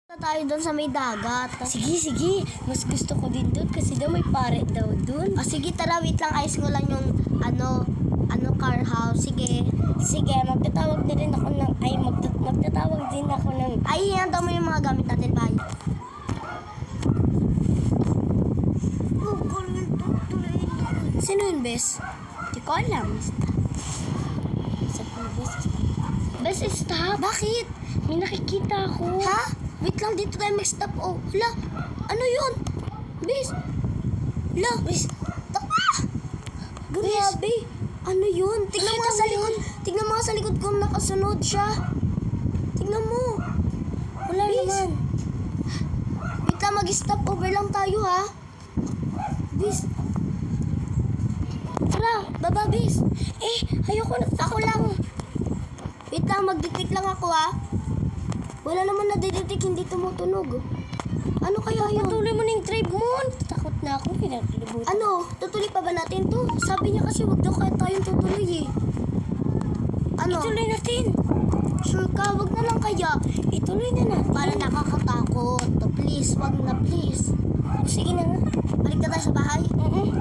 Tayo doon sa may dagat. Sige. Mas gusto ko din doon kasi daw may pare daw doon. Sige, tara, wait lang. Ayos ko lang yung car house. Sige, Magtatawag na rin ako ng, magtatawag din ako ng, hihanda mo yung mga gamit natin, bye. Sino yun, Bes? di ko alam. Bes, stop. Bakit? May nakikita ako. Ha? Wait lang, dito tayo mag-stop. Oh, hala. Ano yun? Bes. Hala. Bes, Grabe. Ano yun? Tignan mo sa likod. Tignan mo sa likod kung nakasunod siya. Tignan mo. wala Bes. naman. Wait lang, mag-stop over lang tayo, ha? Bis. Tara, baba, Bis. Ayoko na. Ako lang. Wait lang, mag-detect lang ako, ha? Wala naman na-detect, hindi tumutunog. Ano kaya yun? Patuloy mo ng drive mo. Takot na ako. Pinagkalibutan. Ano? Tutuloy pa ba natin to? Sabi niya kasi wag daw kaya tayong tutuloy, eh. Ano? Ituloy natin. Sure ka? Wag na lang kaya. Ituloy na natin. Para nakakatakot. Please, wag na, please. Sige na nga. Balik na tayo sa bahay?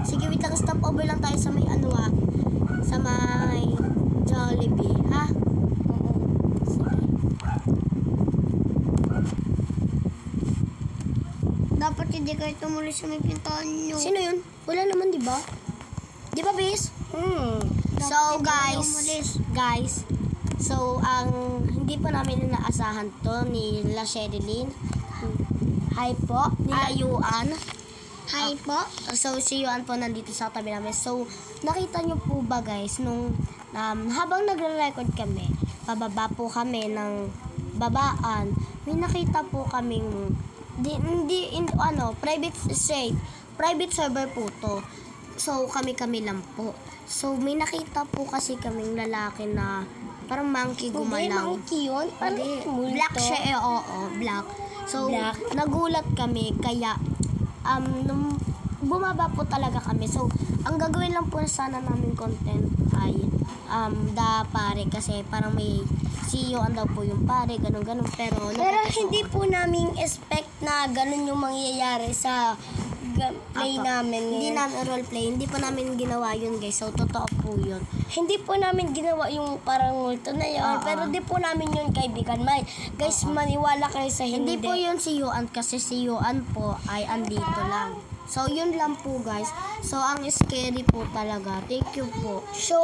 Sige, wait lang. Stop over lang tayo sa may sa may Jollibee, ha? Sige. Dapat hindi kayo tumuloy sa may pintahan nyo. Sino yun? Wala naman, di ba? Di ba, Bis? So, guys, so, hindi pa namin inaasahan to ni La Sherilyn. Hi po. Nila Yuan. Hi po. So, si Yuan po nandito sa tabi namin. So, nakita nyo po ba, guys, nung habang nagre-record kami, pababa po kami ng babaan, may nakita po kaming private server po to. So, kami lang po. So, may nakita po kasi kaming lalaki na parang monkey gumalaw. Monkey yun? Parang multo. Black siya, oo, black. So, Black. nagulat kami, kaya, nung bumaba po talaga kami. So, ang gagawin lang po sana namin content ay, pare, kasi parang may CEO daw po yung pare, ganun. Pero hindi po namin expect na ganun yung mangyayari sa play namin. Hindi namin roleplay. Hindi pa namin ginawa yun, guys. So, totoo po yun. Hindi po namin ginawa yung parang multo na yun. Pero di po namin yun kaibigan. Guys, maniwala kayo sa Hindi po yun si Yuan kasi si Yuan po ay andito lang. So, yun lang po, guys. So, ang scary po talaga. Thank you po. So,